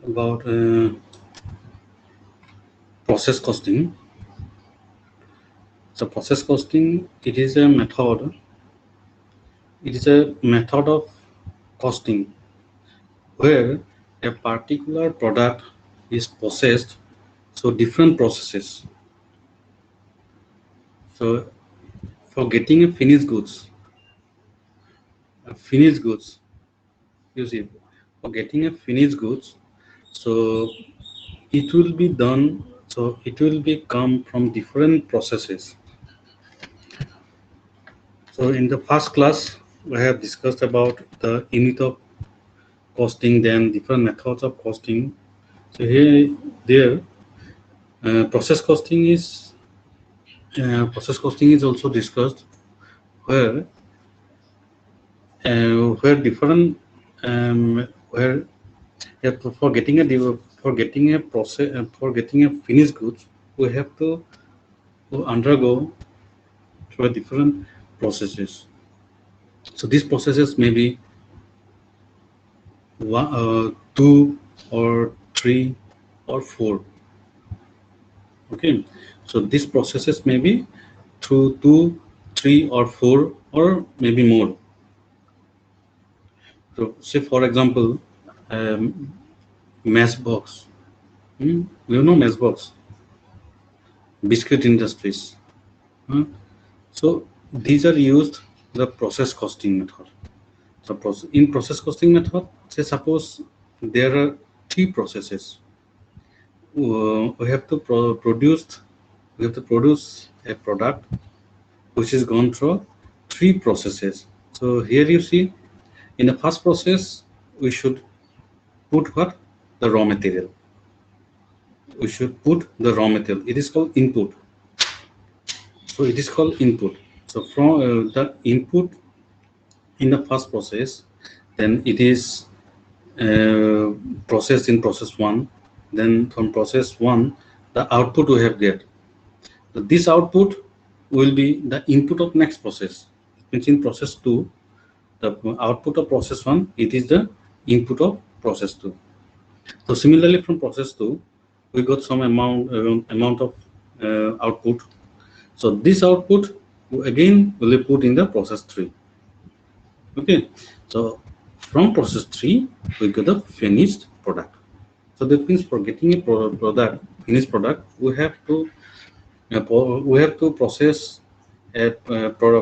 about process costing. So process costing, it is a method. It is a method of costing where a particular product is processed. So different processes. So for getting a finished goods, you see, for getting a finished goods, so it will be done. So it will be come from different processes. So in the first class, we have discussed about the unit of costing, then different methods of costing. So here, there, process costing is also discussed, where different where for getting a finished goods, we have to undergo through different processes. So these processes may be one, two or three or four. Okay, so these processes may be through two, three or four or maybe more. So say for example, um, Matchbox. You know Matchbox, biscuit industries. Hmm? So these are used the process costing method. So in process costing method, say suppose there are three processes. We have to produce a product which is gone through three processes. So here you see, in the first process, we should put what? The raw material. We should put the raw material. It is called input. So it is called input. So from the input in the first process, then it is uh, processed in process one. Then from process one, the output we have get. So this output will be the input of next process. It means in process two, the output of process one, it is the input of process two. So similarly, from process two, we got some amount of output. So this output again will be put in the process three. Okay, so from process three, we get the finished product. So that means for getting a finished product, we have to process a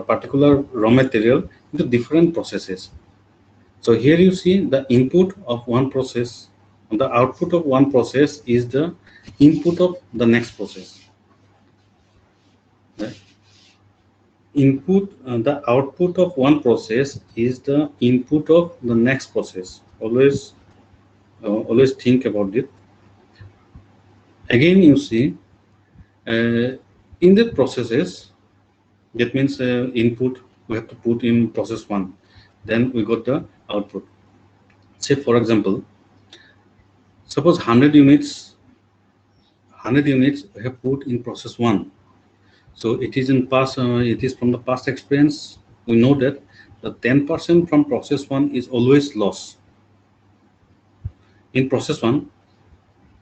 particular raw material into different processes. So here you see the input of one process, and the output of one process is the input of the next process. The the output of one process is the input of the next process. Always think about it. Again, you see, in the processes, that means input we have to put in process one, then we got the output. Say for example, suppose 100 units we have put in process one. So it is from the past experience, we know that the 10% from process one is always loss. In process one,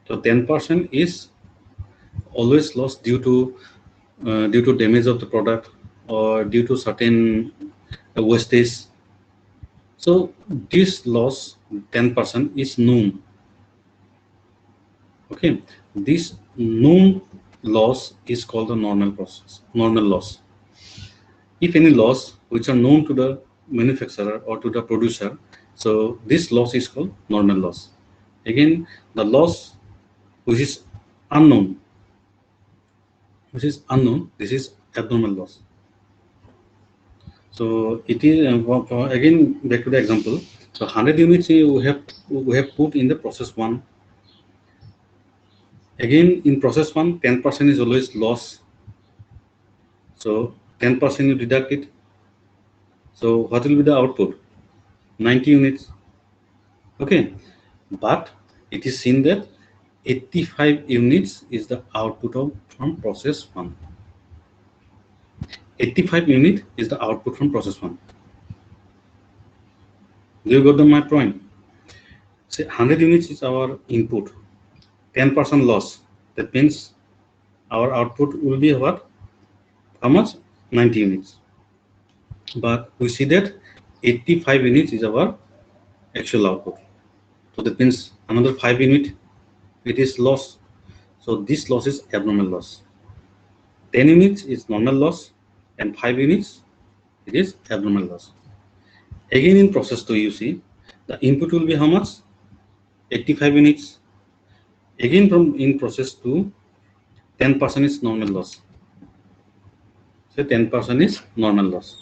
the 10% is always lost due to damage of the product or due to certain wastage. So this loss 10% is known. Okay, this known loss is called the normal loss. If any loss which are known to the manufacturer or to the producer, so this loss is called normal loss. Again, the loss which is unknown, this is abnormal loss. So it is again back to the example. So 100 units we have put in the process one. Again in process one, 10% is always loss. So 10% you deduct it. So what will be the output? 90 units. Okay, but it is seen that 85 units is the output of from process one. 85 unit is the output from process one. Do you got my point? say 100 units is our input, 10% loss. That means our output will be what? How much? 90 units. But we see that 85 units is our actual output. So that means another 5 unit it is loss. So this loss is abnormal loss. 10 units is normal loss and 5 units it is abnormal loss. Again in process 2 you see the input will be how much? 85 units. Again from in process 2 10% is normal loss. So 10% is normal loss.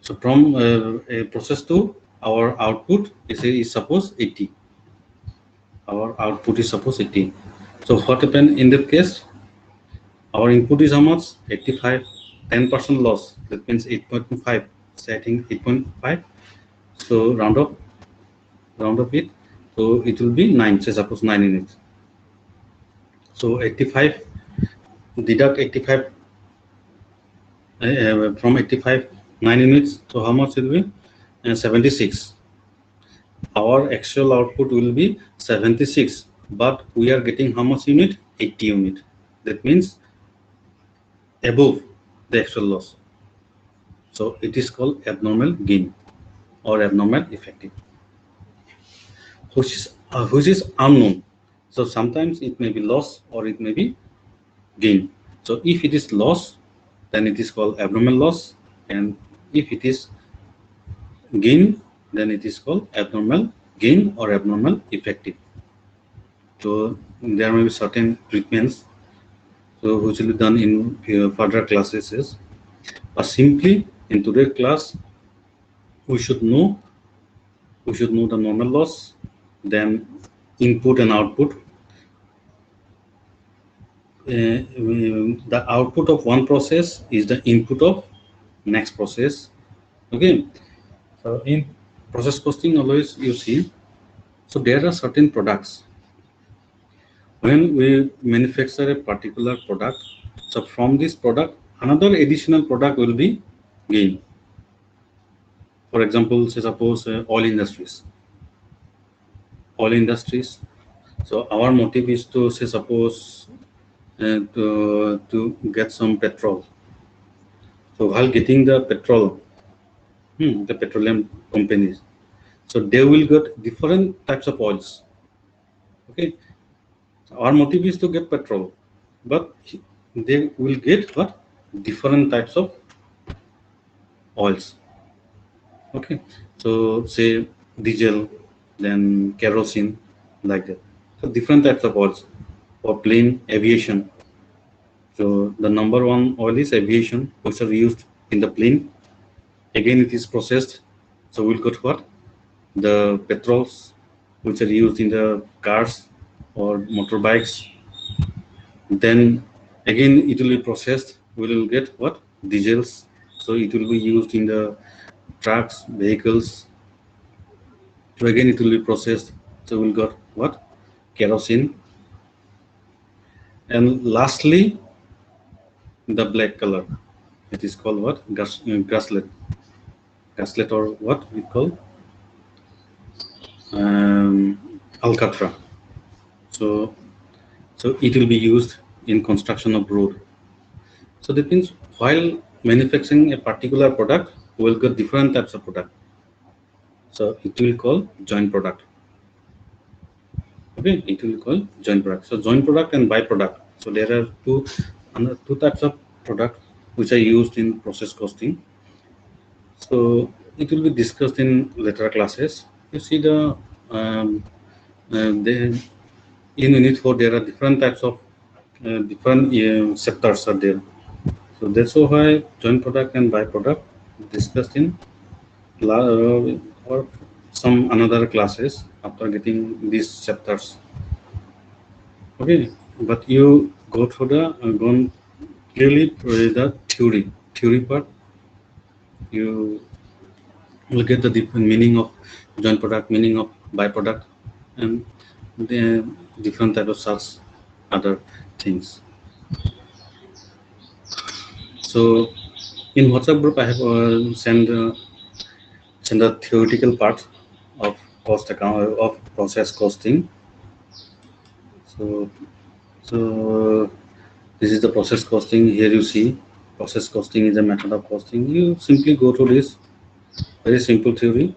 So from a process 2 our output is suppose 80. Our output is suppose 80. So what happened in that case? Our input is how much? 85. 10% loss. That means 8.5. Setting 8.5. So round up it. So it will be 9. Say suppose 9 units. So 85 deduct 85 from 85 9 units. So how much it will be? 76. Our actual output will be 76, but we are getting how much unit? 80 unit. That means above the actual loss. So it is called abnormal gain or abnormal effective, which is unknown. So sometimes it may be loss or it may be gain. So if it is loss, then it is called abnormal loss, and if it is gain, then it is called abnormal gain or abnormal effective. So there may be certain treatments so which will be done in further classes. But simply in today's class, we should know the normal loss, then input and output. The output of one process is the input of next process. Okay. So in process costing, always you see. So there are certain products. When we manufacture a particular product, so from this product, another additional product will be gained. For example, say suppose oil industries. So our motive is to say suppose to get some petrol. So while getting the petrol, the petroleum companies, so they will get different types of oils. Okay, so our motive is to get petrol, but they will get what? Different types of oils. Okay, so say diesel, then kerosene, like that. So different types of oils for plane aviation. So the number one oil is aviation, which are used in the plane. Again, it is processed. So we'll get what? The petrols, which are used in the cars or motorbikes. Then again, it will be processed. We will get what? Diesels. So it will be used in the trucks, vehicles. So again, it will be processed. So we'll get what? Kerosene. And lastly, the black color. It is called what? Gaslet. Gaslet, or what we call Alcatra. So it will be used in construction of road. So that means while manufacturing a particular product, we will get different types of product. So it will call joint product. Okay, it will call joint product. So joint product and byproduct. So there are two types of product which are used in process costing. So it will be discussed in later classes. You see in Unit 4 there are different types of different sectors are there. So that's why joint product and byproduct discussed in or some another classes after getting these chapters. Okay, but you go through the go clearly the theory part. You will get the different meaning of joint product, meaning of byproduct, and the different type of such other things. So in WhatsApp group, I have sent the theoretical part. of cost account of process costing. So this is the process costing. Here you see process costing is a method of costing. You simply go to this very simple theory.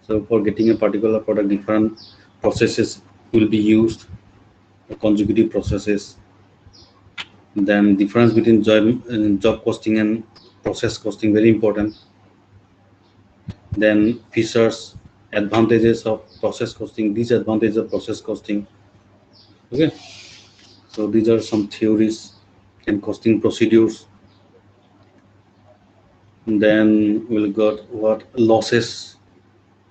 So for getting a particular product, different processes will be used, consecutive processes. Then difference between job costing and process costing, very important. Then features, advantages of process costing, disadvantages of process costing. Okay, so these are some theories and costing procedures. And then we'll got what losses.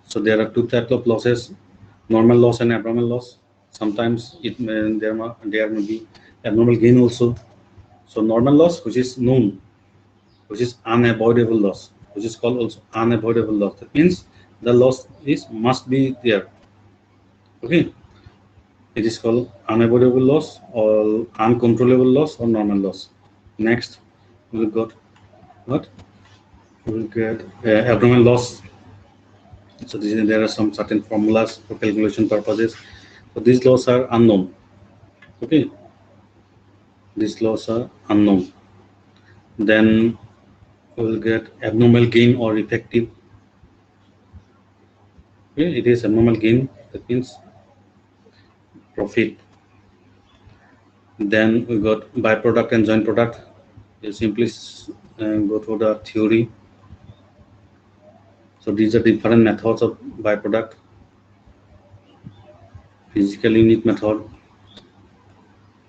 So there are two types of losses: normal loss and abnormal loss. Sometimes there may be abnormal gain also. So normal loss, which is known, which is unavoidable loss, which is called also unavoidable loss. That means the loss is must be there. Okay, it is called unavoidable loss or uncontrollable loss or normal loss. Next, we got what? We will get abnormal loss. So there are some certain formulas for calculation purposes. So these laws are unknown. Okay, these laws are unknown. Then we will get abnormal gain or effective. Okay, it is abnormal gain. That means profit. Then we got byproduct and joint product. You simply go through the theory. So these are different methods of byproduct: physical unit method,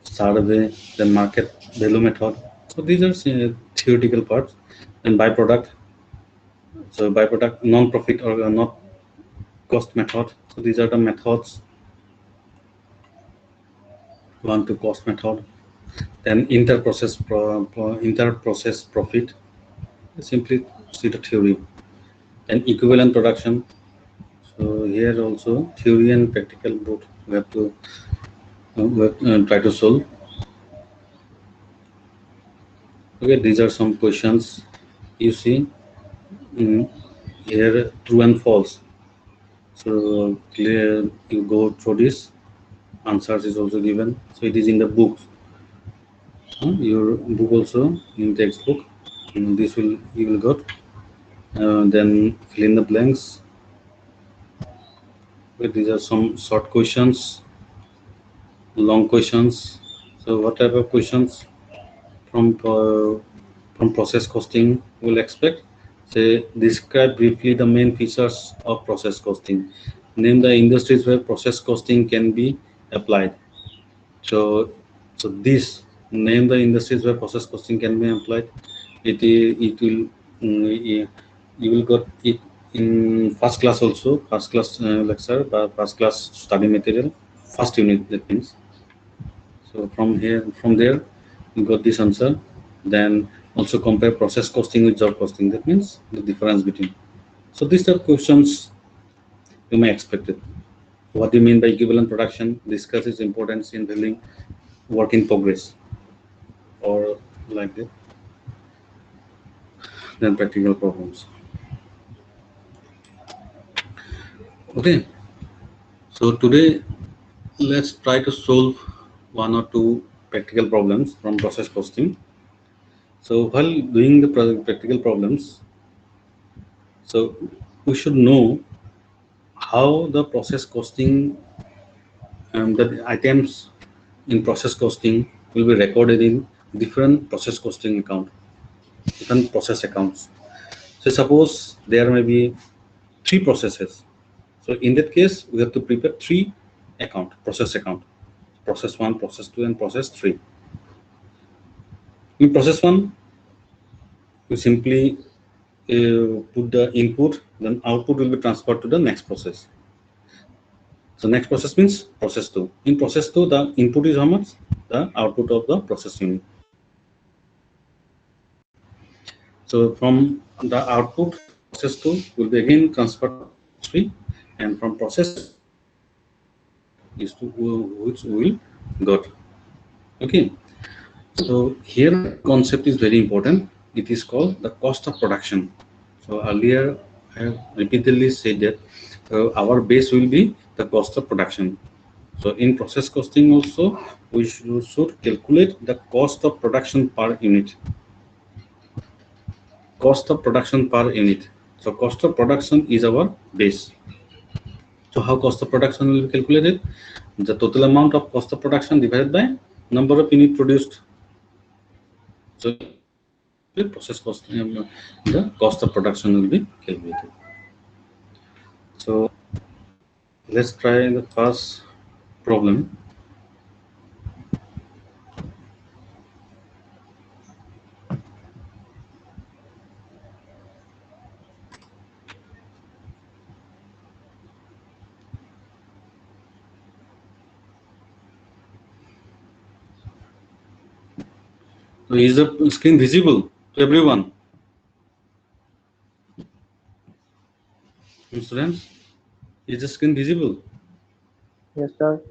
survey, then market value method. So these are theoretical parts. And byproduct. So byproduct, non-profit or not cost method. So these are the methods. One to cost method. Then inter-process profit. Simply see the theory. And equivalent production. So here also theory and practical both we have to try to solve. Okay, these are some questions you see here, true and false. So clear, you go through this. Answers is also given. So it is in the book. Your book also in textbook. This will you will got. Then fill in the blanks. Okay, these are some short questions, long questions. So what type of questions from process costing we'll expect? Say, describe briefly the main features of process costing. Name the industries where process costing can be applied. So, so this name the industries where process costing can be applied. It will you will got it in first class also, first class lecture, first class study material, first unit, that means. So from there you got this answer. Then also compare process costing with job costing, that means the difference between. So these are questions you may expect it. What do you mean by equivalent production? Discuss its importance in building work in progress, or like that. Then practical problems. Okay, so today let's try to solve one or two practical problems from process costing. So while doing the practical problems, so we should know how the process costing, the items in process costing will be recorded in different process costing account, different process accounts. So suppose there may be three processes. So in that case, we have to prepare three process account, process one, process two, and process three. In process one, we simply put the input, then output will be transferred to the next process. So next process means process two. In process two, the input is how much? The output of the process unit. So from the output, process two will be again transferred to three, and from process is to which we will got. Okay. So here concept is very important. It is called the cost of production. So earlier I have repeatedly said that our base will be the cost of production. So in process costing also, we should calculate the cost of production per unit. Cost of production per unit. So cost of production is our base. So how cost of production will be calculated? The total amount of cost of production divided by number of unit produced. So the process cost, the cost of production will be calculated. So let's try the first problem. So is the screen visible to everyone? Students, is the screen visible? Yes, sir.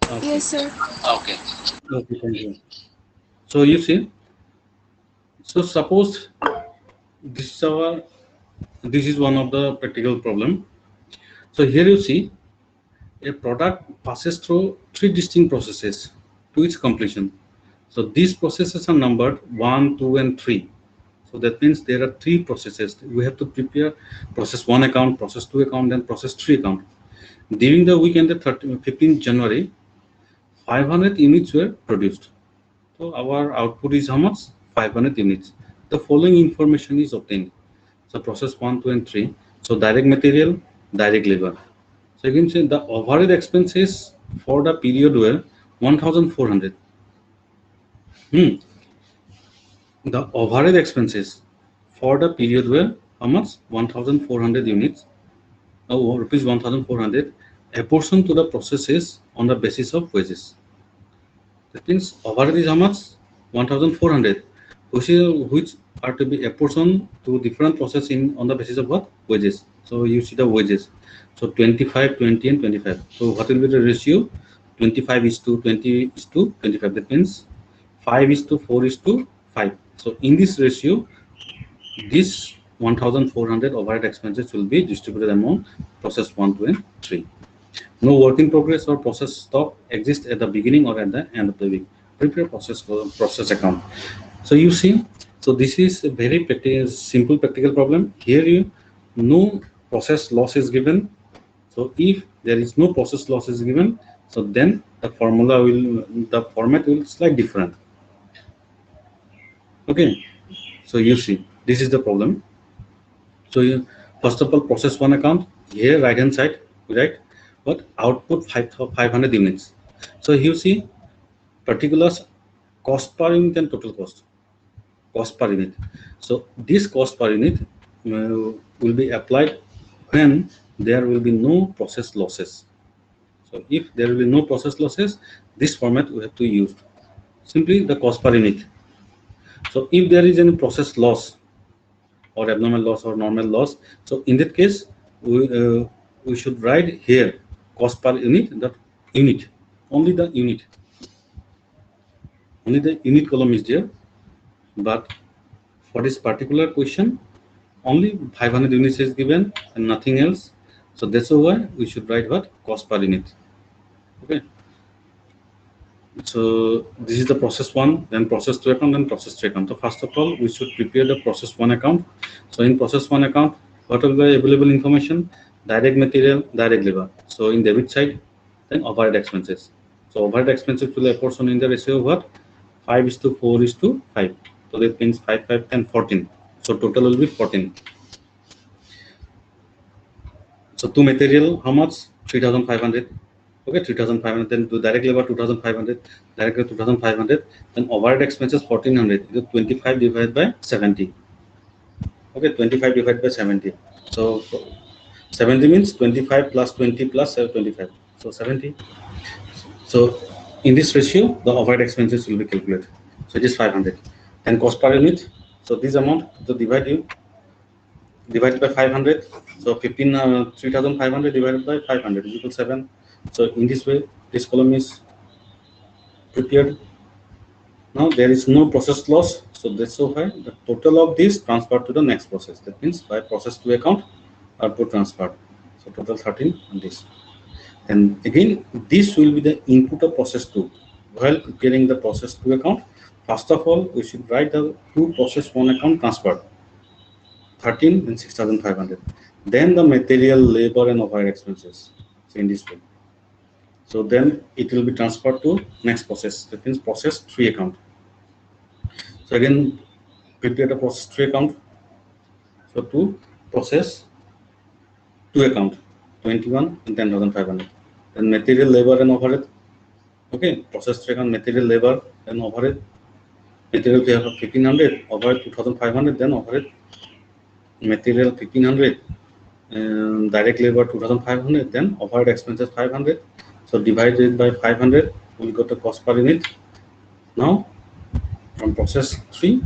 Okay. Yes, sir. Okay. Okay, thank you. So you see, so suppose this is one of the practical problem. So here you see a product passes through three distinct processes to its completion. So these processes are numbered 1, 2, and 3. So that means there are three processes. We have to prepare process 1 account, process 2 account, and process 3 account. During the weekend, the 15th January, 500 units were produced. So our output is how much? 500 units. The following information is obtained. So process 1, 2, and 3. So direct material, direct labor. So you can say the overhead expenses for the period were 1,400. The overhead expenses for the period were how much? 1,400 units. Rupees 1,400. Apportioned to the processes on the basis of wages. That means overhead is how much? 1,400, which are to be apportioned to different process in on the basis of what? Wages. So you see the wages. So 25, 20, and 25. So what will be the ratio? 25 is to 20 is to 25. That means 5 is to 4 is to 5. So in this ratio, this 1,400 overhead expenses will be distributed among process 1, 2, and 3. No work in progress or process stock exists at the beginning or at the end of the week. Prepare process account. So you see, so this is a very simple practical problem. Here you no process loss is given. So if there is no process loss is given, so then the format will slightly different. Okay, so you see, this is the problem. So you, first of all, process 1 account here, right hand side, right? But output 500 units. So you see particulars, cost per unit and total cost per unit. So this cost per unit will be applied when there will be no process losses. So if there will be no process losses, this format we have to use simply the cost per unit. So if there is any process loss or abnormal loss or normal loss, so in that case we should write here cost per unit, the unit, only the unit, only the unit column is there. But for this particular question, only 500 units is given and nothing else. So that's why we should write what? Cost per unit. Okay. So this is the process 1, then process 2 account, then process 3 account. So first of all, we should prepare the process 1 account. So in process 1 account, what will be available information? Direct material, direct labor. So in debit side, then overhead expenses. So overhead expenses will be apportioned in the ratio of what? 5 is to 4 is to 5. So that means 5, 5, 10, 14. So total will be 14. So to material, how much? 3,500. Okay, 3,500. Then to direct labor, 2,500. Direct labor, 2,500. Then overhead expenses, 1,400. 25 divided by 70. Okay, 25 divided by 70. So 70 means 25 plus 20 plus 25. So 70. So in this ratio, the overhead expenses will be calculated. So it is 500. And cost per unit. So this amount to divided by 500. So 3,500 divided by 500 is equal to 7. So in this way, this column is prepared. Now there is no process loss, so that's so high. The total of this transferred to the next process. That means by process to account, output transferred. So total 13 on this. And again, this will be the input of process 2. While preparing the process 2 account, first of all, we should write the two process 1 account transferred, 13 and 6,500. Then the material, labor, and overhead expenses. So in this way. So then it will be transferred to next process. That means process 3 account. So again, prepare the process 3 account. So to process 2 account, 21 and 10,500. Then material, labor, and overhead. Okay, process 3 account, material, labor, and overhead. Material we have 1500, overhead 2500, then overhead material 1500, direct labor 2500, then overhead expenses 500. So divided by 500, we got the cost per unit. Now from process 3,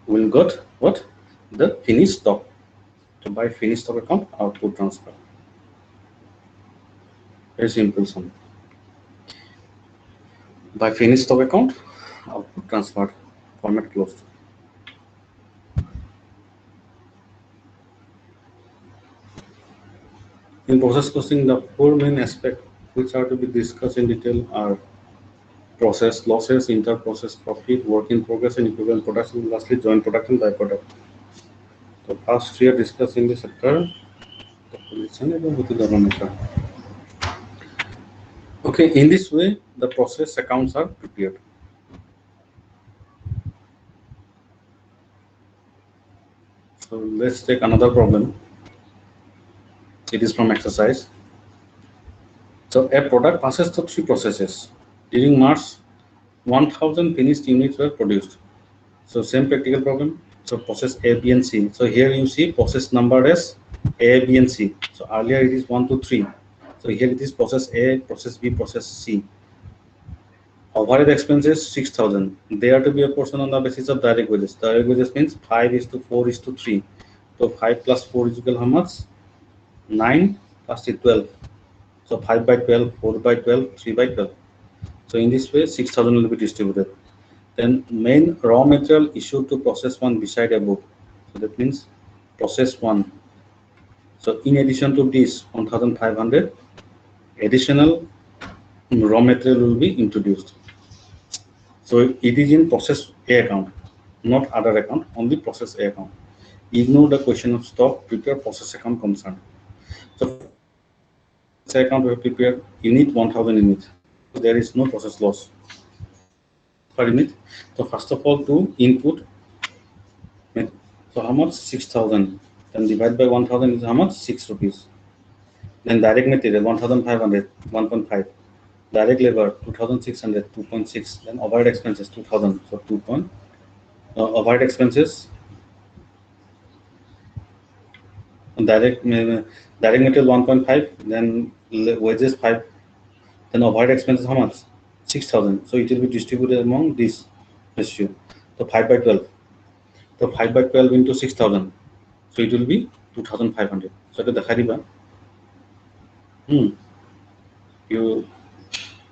we'll got what? The finished stock. To buy finished stock account, output transfer. Very simple sum. By finished stock account, output transfer, format closed. In process costing, the four main aspects which are to be discussed in detail are process losses, inter-process profit, work in progress, and equivalent products, and lastly, joint product and byproduct. So first we are discussing the sector, the position, and with the denominator. Okay, in this way, the process accounts are prepared. So let's take another problem. It is from exercise. So a product passes through three processes. During March, 1000 finished units were produced. So same practical problem. So process A, B, and C. So here you see process number as A, B, and C. So earlier it is 1, 2, 3. So here it is process A, process B, process C. Overhead expenses 6,000. They are to be a portion on the basis of direct wages. Direct wages means 5:4:3. So 5 plus 4 is equal how much? 9 plus 12. So 5 by 12, 4 by 12, 3 by 12. So in this way, 6,000 will be distributed. Then main raw material issued to process 1 beside above. So that means process 1. So in addition to this 1,500, additional raw material will be introduced. So it is in process A account, not other account, only process A account. Ignore the question of stock, prepare process account concerned. So process account we have prepared unit 1000 units. There is no process loss per unit. So first of all, to input, so how much? 6,000. Then divide by 1000 is how much? 6 rupees. Then direct material 1,500, 1.5. Direct labor 2,600, 2.6. Then overhead expenses 2,000, so 2. Overhead expenses, direct material 1.5, then wages 5, then overhead expenses how much? 6,000. So it will be distributed among this ratio. So 5 by 12. So 5 by 12 into 6,000. So it will be 2,500. So the Khariba. You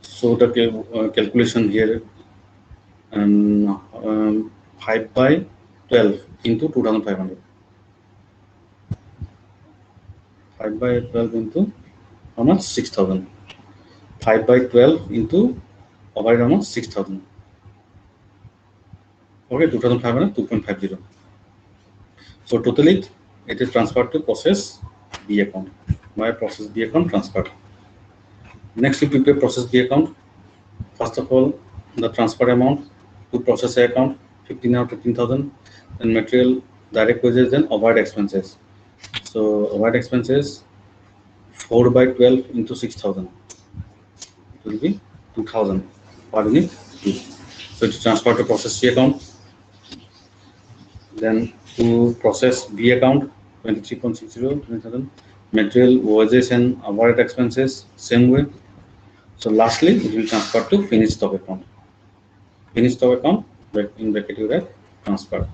show the calculation here, and 5 by 12 into 2,500. 5 by 12 into how much? 6,000. 5 by 12 into overhead amount 6,000. Okay, 2,500, 2.50. So totally it is transferred to process B account. My process B account transferred. Next, we prepare process B account. First of all, the transfer amount to process A account 15 or 15,000, then material, direct wages, then overhead expenses. So overhead expenses 4 by 12 into 6,000. It will be 2,000 per unit. So it is transferred to process C account. Then to process B account 23.60, 20,000. Material, wages, and overhead expenses same way. So lastly, it will transfer to finished stock account. Finished stock account, in bracket you write transfer.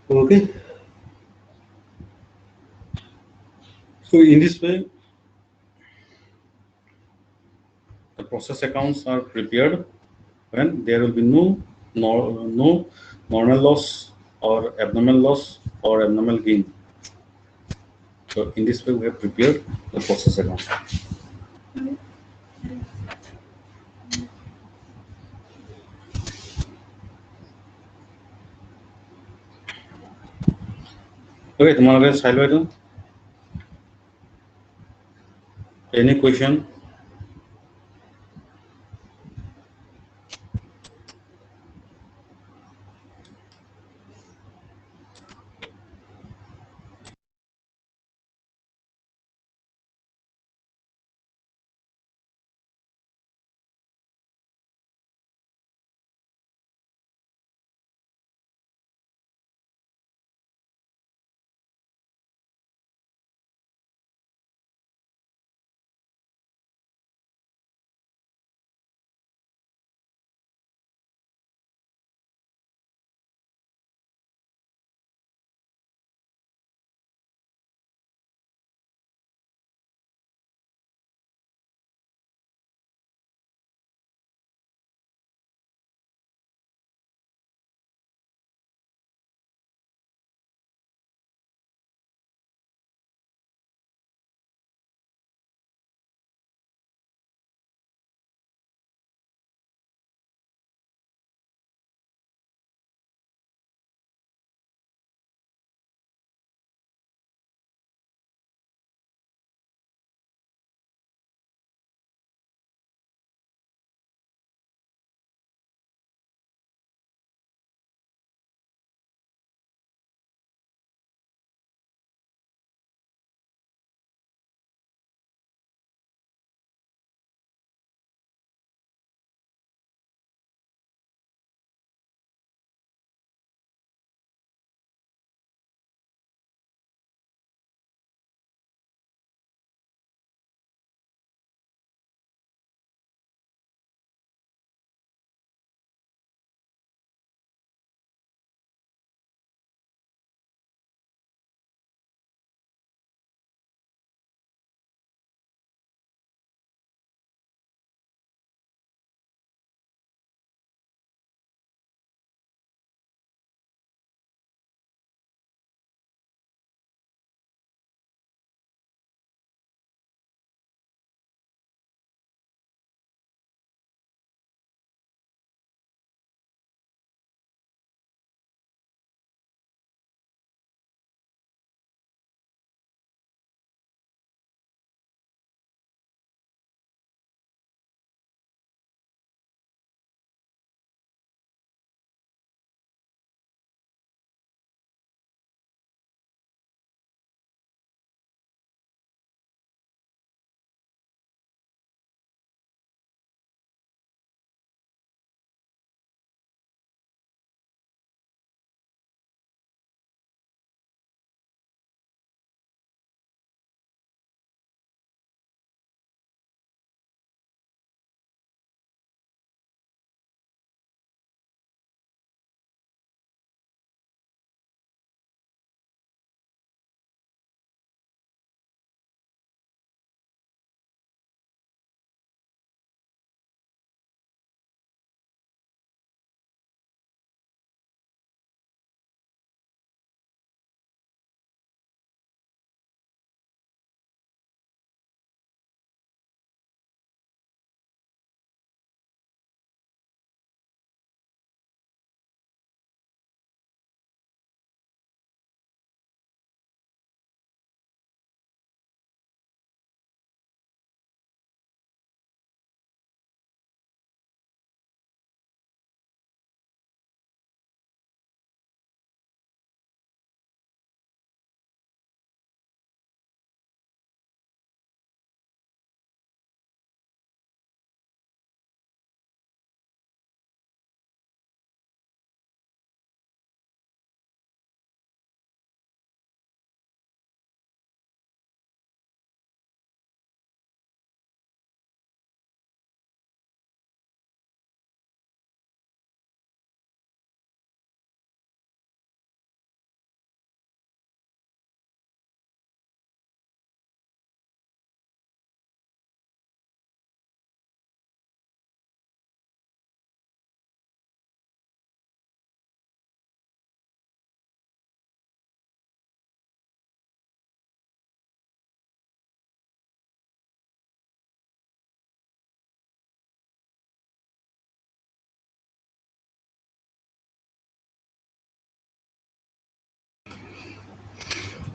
Okay. So in this way, process accounts are prepared when there will be no normal loss or abnormal loss or abnormal gain. So in this way, we have prepared the process account. Okay, तुम्हारा साइल में तो any question?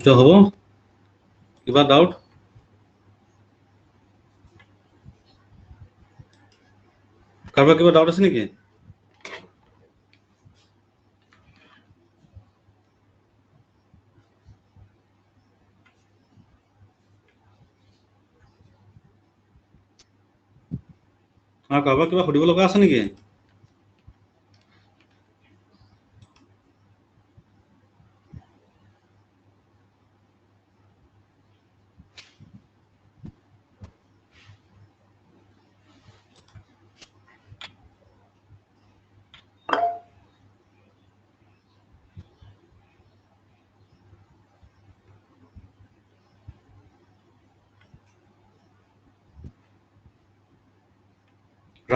তো হ'ব কিবা doubt কাৰোবাৰ কিবা doubt আছে নেকি কাৰোবাৰ কিবা সুধিব লগা আছে নেকি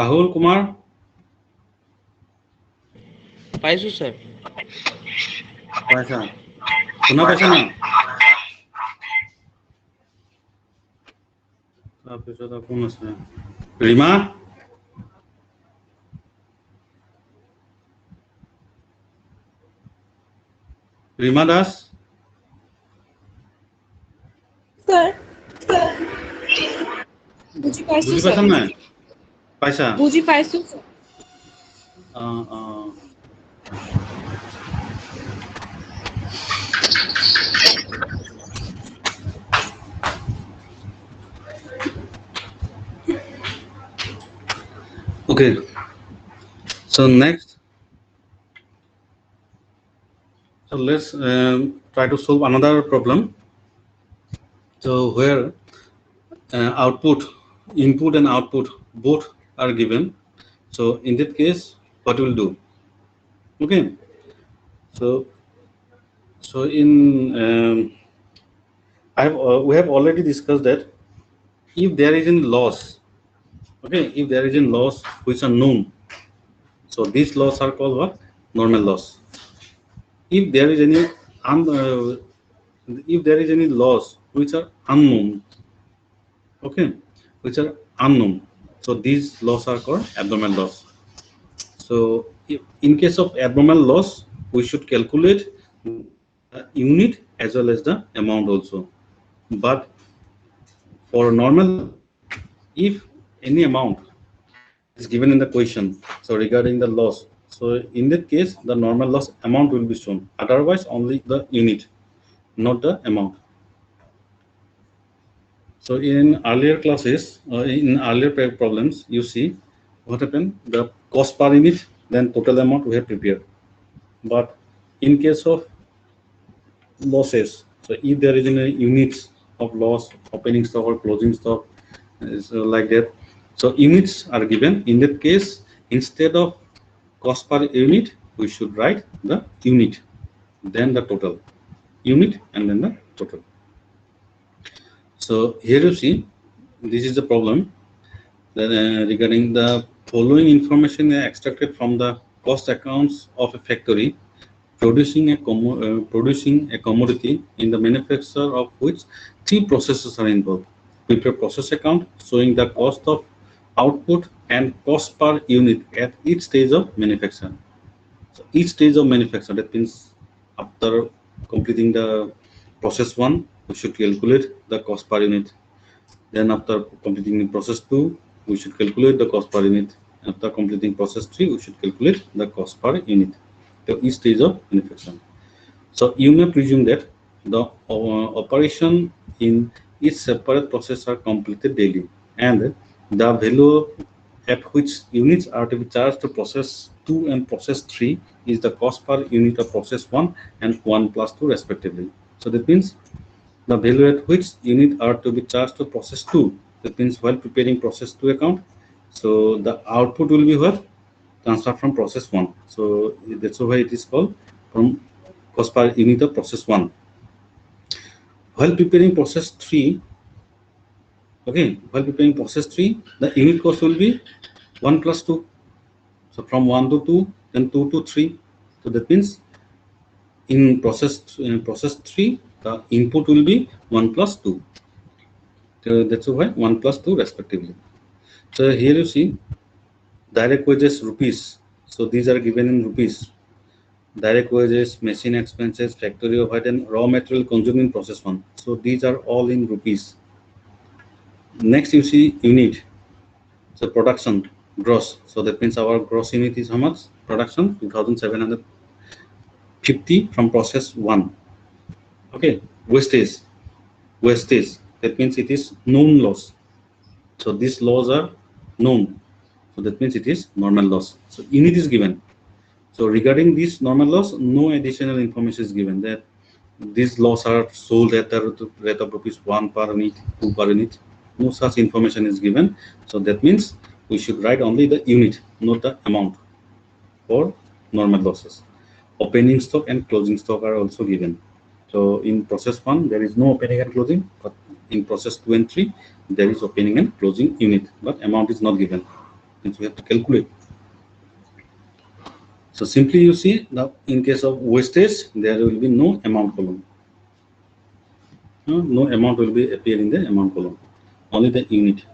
ৰাহুল কুমাৰ পাইছো স্যার পাইছা শুনা পাইছা না তাৰপিছত কোন আছে ৰীমা ৰীমা দাস স্যার বুঝি পাইছো বুজি স্যার পাইছা নাই পাইছা বুঝি পাইছো sir Okay, so next, so let's try to solve another problem. So where input and output both are given. So in that case, what we'll do? Okay, so in we have already discussed that if there is any loss, okay, if there is any loss which are known, so these loss are called what? Normal loss. If there is any if there is any loss which are unknown, okay, which are unknown, so these loss are called abnormal loss. So in case of abnormal loss, we should calculate the unit as well as the amount also. But for normal, if any amount is given in the question, so regarding the loss, so in that case the normal loss amount will be shown, otherwise only the unit, not the amount. So in earlier classes, in earlier problems, you see what happened, the cost per unit, then total amount we have prepared. But in case of losses, so if there is any units of loss, opening stock or closing stock, so like that, so units are given. In that case, instead of cost per unit, we should write the unit, then the total, unit and then the total. So here you see, this is the problem that regarding the following information extracted from the cost accounts of a factory producing a commodity in the manufacture of which 3 processes are involved. Prepare process account showing the cost of output and cost per unit at each stage of manufacture. So each stage of manufacture, that means after completing the process 1, we should calculate the cost per unit. Then after completing process 2, we should calculate the cost per unit. After completing process 3, we should calculate the cost per unit. So each stage of manufacture. So you may presume that the operation in each separate process are completed daily, and the value at which units are to be charged to process 2 and process 3 is the cost per unit of process 1 and 1 plus 2 respectively. So that means the value at which unit are to be charged to process 2, that means while preparing process 2 account, so the output will be what? Transfer from process 1. So that's why it is called from cost per unit of process 1. While preparing process 3, okay, while preparing process 3, the unit cost will be 1 plus 2. So from 1 to 2, then 2 to 3. So that means in process 3, the input will be 1 plus 2. So that's why 1 plus 2 respectively. So here you see direct wages rupees. So these are given in rupees. direct wages, machine expenses, factory overhead, and raw material consumed in process 1. So these are all in rupees. Next you see unit. So production gross. So that means our gross unit is how much? Production 2750 from process 1. Okay, wastage. That means it is known loss. So these laws are known. So that means it is normal loss. So unit is given. So regarding this normal loss, no additional information is given that these loss are sold at the rate of rupees 1 per unit, 2 per unit. No such information is given. So that means we should write only the unit, not the amount for normal losses. Opening stock and closing stock are also given. So in process 1, there is no opening and closing, but in process 2 and 3, there is opening and closing unit, but amount is not given. Means we have to calculate. So simply you see now in case of wastage, there will be no amount column. No amount will be appear in the amount column, only the unit.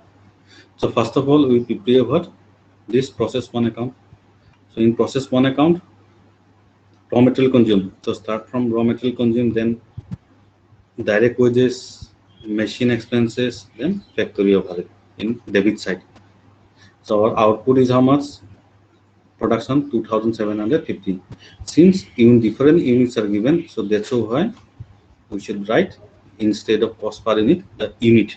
So first of all, we prepare what? This process 1 account. So in process 1 account, raw material consumed. So start from raw material consumed, then direct wages, machine expenses, then factory overhead in debit side. So our output is how much? Production 2750. Since even different units are given, so that's why we should write instead of cost per unit the unit.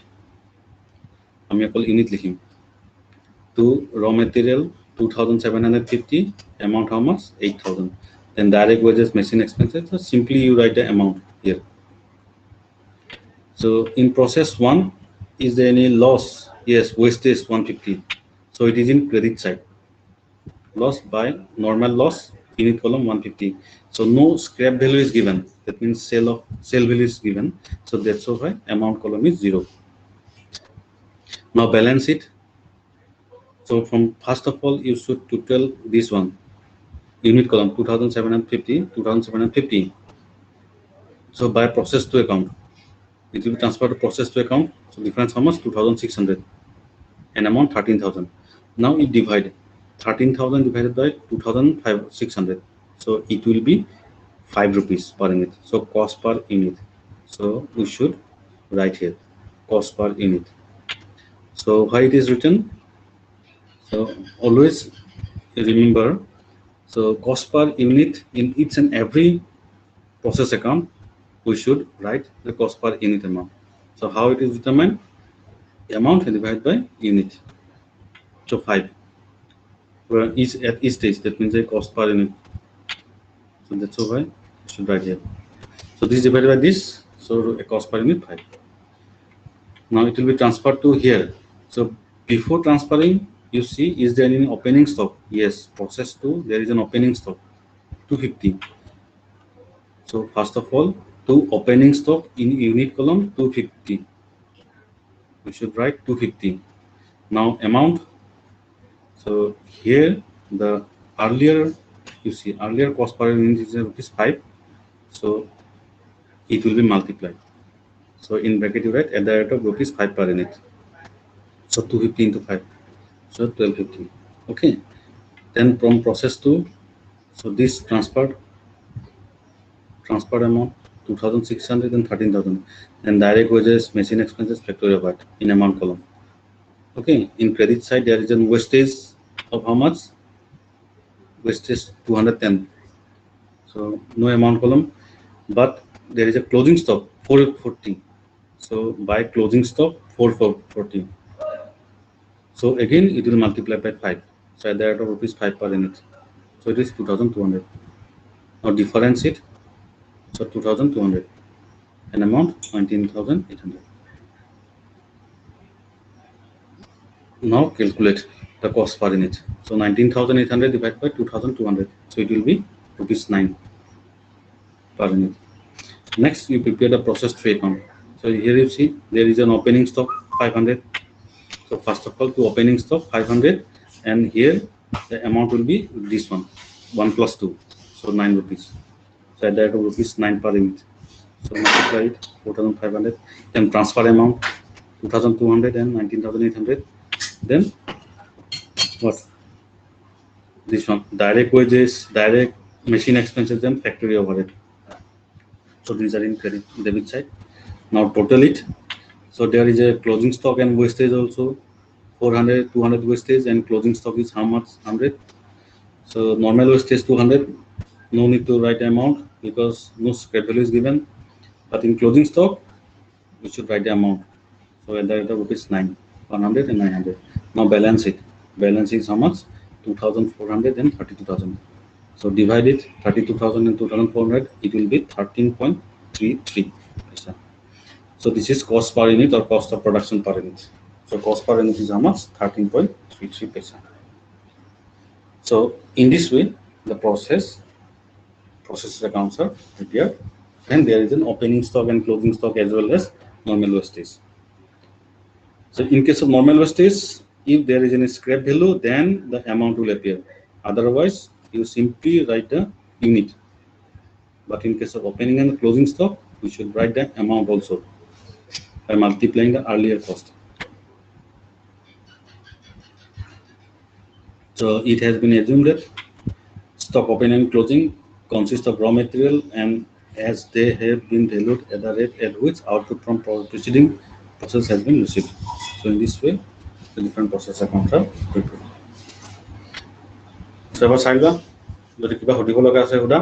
আমি অকল unit লিখিম. To raw material 2750, amount how much? 8000. Then direct wages, machine expenses. So simply you write the amount here. So in process 1, is there any loss? Yes, wastage 150. So it is in credit side. Loss by normal loss, unit column 150. So no scrap value is given. That means sale value is given. So that's why amount column is 0. Now balance it. So from first of all, you should total this one. Unit column 2750. So by process 2 account, it will be transferred to process 2 account. So difference how much? 2600 and amount 13,000. Now it divide 13,000 divided by 2,600. So it will be 5 rupees per unit. So cost per unit. So we should write here cost per unit. So why it is written? So always remember, so cost per unit in each and every process account, we should write the cost per unit amount. So how it is determined? The amount divided by unit. So 5. Where each at each stage, that means a cost per unit. So that's why we should write here. So this divided by this, so a cost per unit 5. Now it will be transferred to here. So before transferring, you see, is there any opening stock? Yes, process 2, there is an opening stock 250. So first of all, to opening stock in unit column 250. We should write 250. Now amount. So here the earlier, you see, earlier cost per unit is rupees 5. So it will be multiplied. So in bracket you write at the rate of rupees 5 per unit. So 250 into 5. So 1250. Okay. Then from process 2, so this transferred amount 2,600 and 13,000. And direct wages, machine expenses, factory overhead in amount column. Okay. In credit side, there is a wastage of how much? Wastage 210. So no amount column, but there is a closing stock 440. So by closing stock 440. So again it will multiply by 5. So at the rate of rupees 5 per unit. So it is 2,200. Now differentiate. So 2,200 and amount 19,800. Now calculate the cost per unit. So 19,800 divided by 2,200. So it will be rupees 9 per unit. Next, you prepare the process 3 account. So here you see there is an opening stock 500. So first of all, to opening stock 500, and here the amount will be this one, 1 plus 2, so 9 rupees. So at the rate of rupees 9 per unit. So multiply it 4,500. Then transfer amount 2,200 and 19,800. Then what? This one, direct wages, direct machine expenses and factory overhead. So these are in credit debit side. Now total it. So there is a closing stock and wastage also, 400, 200 wastage, and closing stock is how much? 100. So normal wastage 200. No need to write amount because no scrap value is given. But in closing stock, we should write the amount. So at the rupees 9, 100 and 900. Now balance it. Balance is how much? 2,400 and 32,000. So divide it 32,000 and 2,400. It will be 13.33. So this is cost per unit or cost of production per unit. So cost per unit is how much? 13.33%. So in this way, the process accounts are prepared, and there is an opening stock and closing stock as well as normal wastage. So in case of normal wastage, if there is any scrap value, then the amount will appear. Otherwise, you simply write the unit. But in case of opening and closing stock, we should write the amount also by multiplying the earlier cost. So it has been assumed that stock opening and closing consist of raw material, and as they have been valued at the rate at which output from preceding process has been received. So in this way, the different process accounts are prepared. So ever Sailva, যদি কিবা সুধিব লগা আছে সুধা।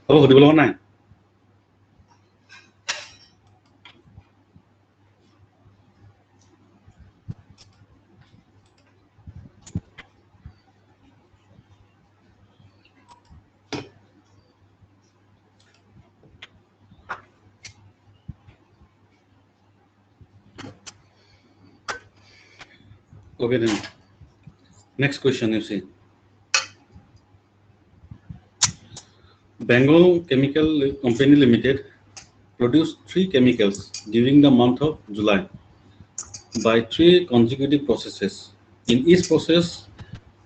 হ'ব সুধিব লগা নাই। Okay then. Next question you see. Bengal Chemical Company Limited produced 3 chemicals during the month of July by 3 consecutive processes. In each process,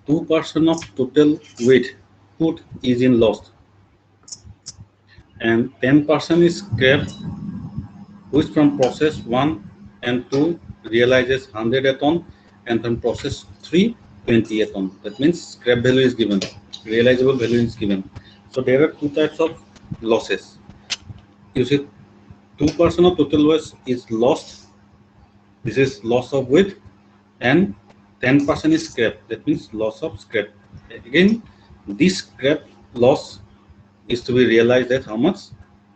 2% of total weight put is in loss, and 10% is scrapped, which from process 1 and 2 realizes 100 a ton, and from process 3 20 a ton. That means scrap value is given, realizable value is given. So there are 2 types of losses. You see, 2% of total waste is lost. This is loss of weight, and 10% is scrap. That means loss of scrap. Again, this scrap loss is to be realized at how much?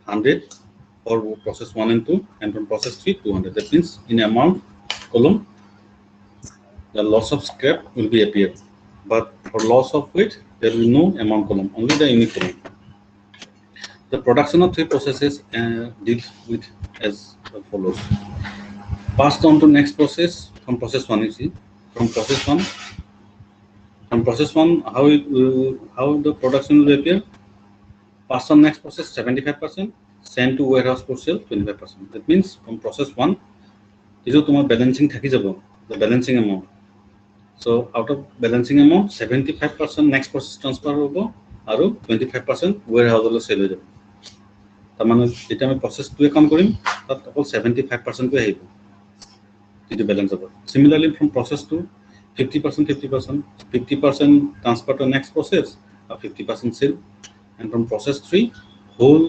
100 for process 1 and 2, and from process 3 200. That means in amount column, the loss of scrap will be appeared. But for loss of weight, there will be no amount column, only the unit column. The production of 3 processes deals with as follows. Passed on to next process from process 1. You see, from process 1, how the production will appear. Passed on next process 75%, sent to warehouse for sale 25%. That means from process 1, this is tomorrow balancing thaki jabo, the balancing amount. So out of balancing amount, 75% next process transfer hobo, aru 25% warehouse lo sale ho jabo. তাৰমানে যেতিয়া আমি process 2 কাম কৰিম, তাত অকল 75% কৈ আহিব, যিটো balance হ'ব. Similarly from process 2, 50% transfer to next process, or 50% sale, and from process 3, whole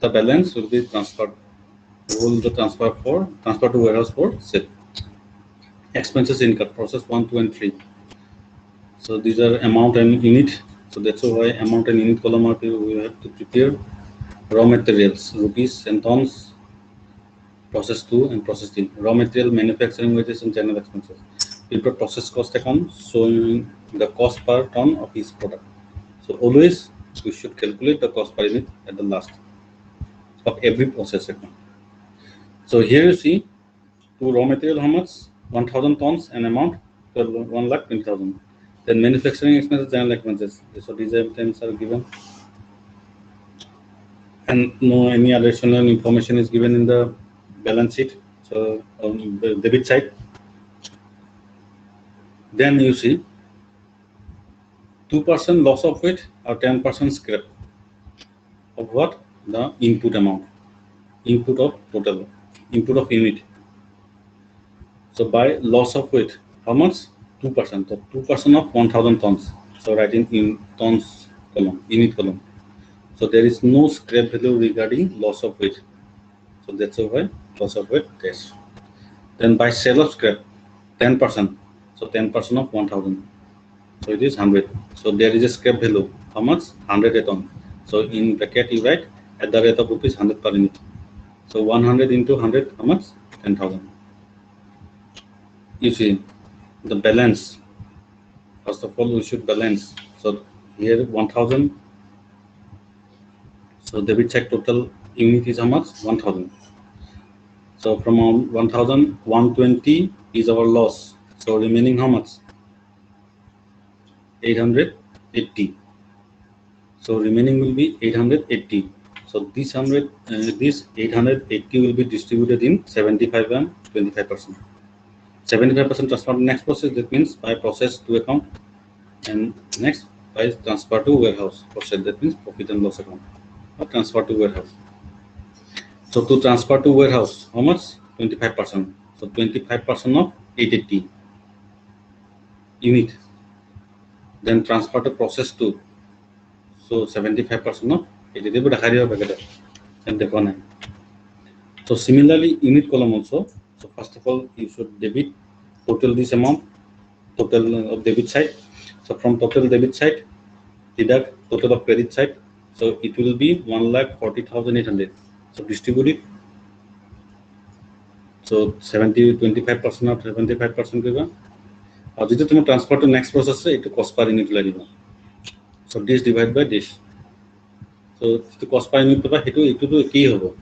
the balance will be transferred, transfer to warehouse for sale. Expenses incurred, process 1, 2, and 3. So these are amount and unit. So that's why amount and unit column we have to prepare. Raw materials, rupees and tons, process 2 and process 3. Raw material, manufacturing wages and general expenses. We put process cost account showing the cost per ton of each product. So always we should calculate the cost per unit at the last of every process account. So here you see to raw material how much 1000 tons and amount 1,20,000. Then manufacturing expenses, general expenses. So these items are given, and no any additional information is given in the balance sheet. So on the debit side, then you see 2% loss of weight or 10% scrap of what? The input amount, input of total, input of unit. So by loss of weight, how much? 2%. So 2% of 1000 tons. So writing in tons column, unit column. So there is no scrap value regarding loss of weight. So that's why loss of weight dash. Then by sale of scrap, 10%. So 10% of 1000. So it is 100. So there is a scrap value. How much? 100 a ton. So in bracket you write at the rate of rupees 100 per unit. So 100 into 100, how much? 10,000. You see the balance. First of all, we should balance. So here 1000. So debit side total unit is how much? 1000. So from 1000, 120 is our loss. So remaining how much? 880. So remaining will be 880. So this 880 will be distributed in 75 and 25%. 75% transfer to next process. That means by process to account, and next by transfer to warehouse process. That means profit and loss account or transfer to warehouse. So to transfer to warehouse, how much? 25%. So 25% of 880 unit. Then transfer to process 2. So 75% of 880 and the one. So similarly, unit column also. So first of all, you should debit total this amount, total of debit side. So from total debit side, deduct total of credit side. So it will be 1,40,800. So distribute it. So 25% of 75% given. Or this is transfer to next process. It cost per unit given. So this divided by this. So the cost per unit paba itu to ki hobo.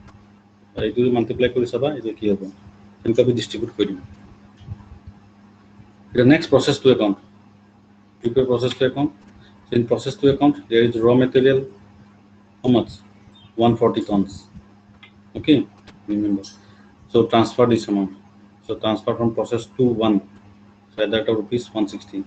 Itu multiply kori saba itu ki hobo. Inka be distribute kori. The next process to account. Prepare process to account. So in process to account, there is raw material. How much? 140 tons. Okay, remember. So transfer this amount. So transfer from process to 1. So at that of rupees 160.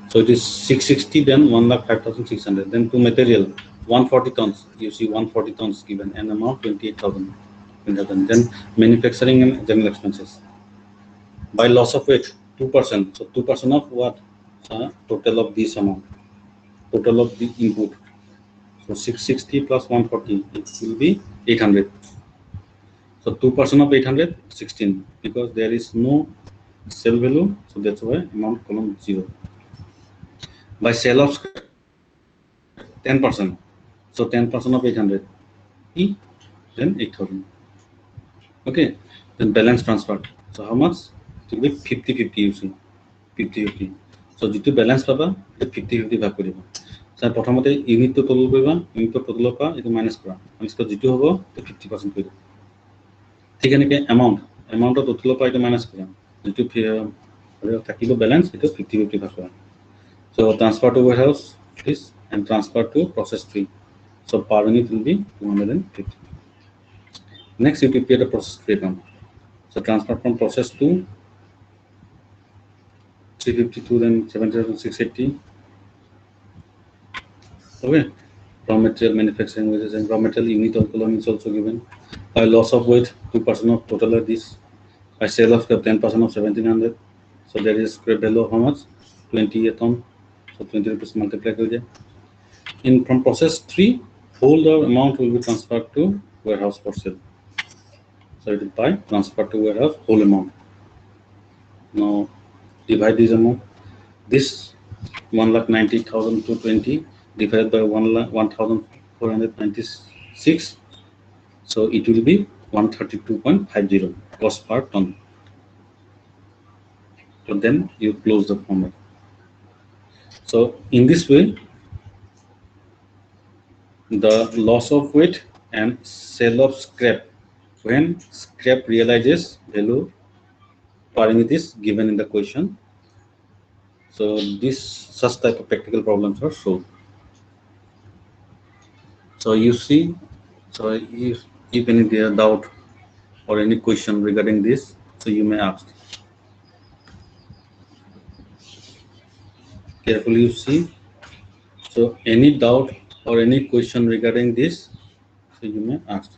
So it is 660, then 1,05,600. Then to material 140 tons. You see 140 tons given, and amount 28,000. Then manufacturing and general expenses. By loss of weight 2%. So 2% of what? Total of this amount. Total of the input. So 660 plus 140, it will be 800. So 2% of 800, 16, because there is no sale value, so that's why amount column 0. By sale of 10%, so 10% of 800, then 8,000. Okay, then balance transfer. So how much? It will be 50-50, you see, 50-50. So जितु balance पाबा, it 50-50 भाग करिबा. So प्रथमते unit to total करिबा, unit to total का इतो minus करा. minus तो जितु होबो, तो 50% करिबा. ठीक है ने amount of total का इतो minus करा. जितु থাকিব balance इतो 50-50 भाग करा. So transfer to warehouse this and transfer to process 3. So per unit will be 250. Next you prepare the process 3 account. So transfer from process to 352, then 7,680. Okay. Raw material, manufacturing wages, and raw material unit of column is also given. By loss of weight, 2% of total of this. By sale of scrap, 10% of 1,700. So there is scrap value of how much? 20 a ton. So 20 rupees multiplied with it. In from process 3, whole the amount will be transferred to warehouse for sale. So it will by transfer to warehouse whole amount. Now divide this amount. This 1,90,220 divided by 1,496. So it will be 132.50 cost per ton. So then you close the format. So in this way, the loss of weight and sale of scrap, when scrap realizes value parameter is given in the question. So this such type of practical problems are solved. So you see, so if any doubt or any question regarding this, so you may ask. Carefully you see. So any doubt or any question regarding this, so you may ask.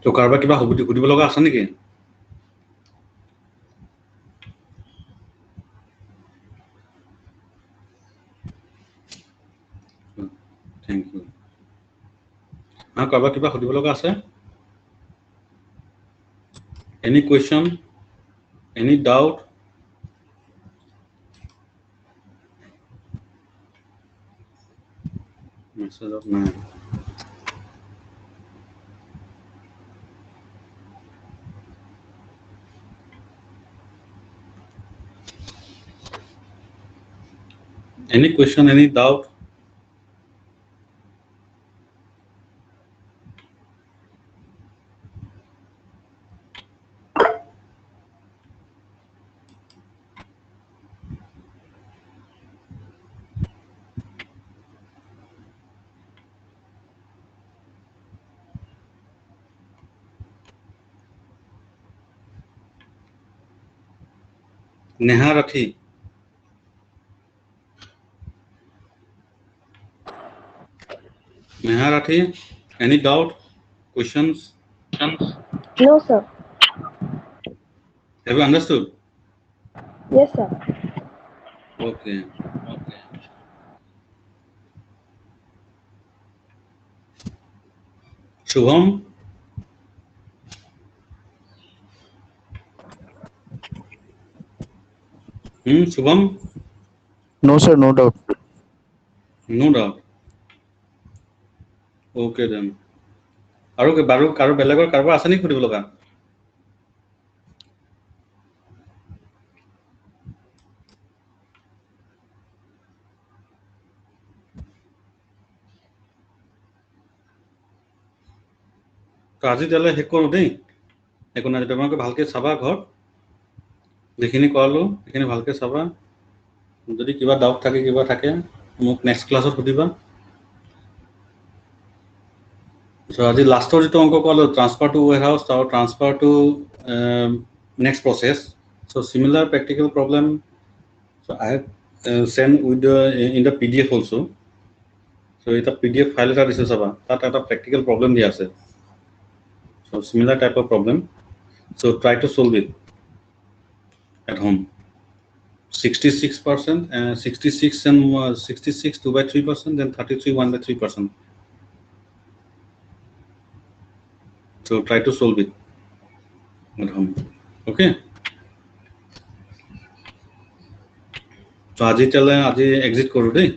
তো কাৰোবাৰ কিবা সুধিব লগা আছে নেকি? Thank you. কাৰোবাৰ কিবা সুধিব লগা আছে? Any question? Any doubt? Message of man. Any question, any doubt? Neha Rathi. Neha Rathi, any doubt, questions? No, sir. Have you understood? Yes, sir. Okay. Shubham? Shubham? No, sir, no doubt. No doubt. Okay then. আৰু কাৰো বেলেগৰ কাৰোবাৰ আছে নেকি সুধিব লগা? তো আজি তেতিয়াহ'লে শেষ কৰোঁ দেই। একো নাই, তোমালোকে ভালকৈ চাবা ঘৰত, যিখিনি কৰালোঁ সেইখিনি ভালকৈ চাবা। যদি কিবা ডাউট থাকে কিবা থাকে মোক নেক্সট ক্লাছত সুধিবা। So আজি লাষ্টৰ যিটো অংক কৰালোঁ, ট্ৰান্সফাৰ টু warehouse আৰু transfer to next process. So similar practical problem, so I have sent with in the PDF also. So এটা PDF file এটা দিছে চাবা, তাত এটা practical problem দিয়া আছে. So similar type of problem. So try to solve it at home. 66% and 66 and 66 2 by 3%, then 33 1 by 3%. So try to solve it at home. Okay. So আজি exit কৰো দেই।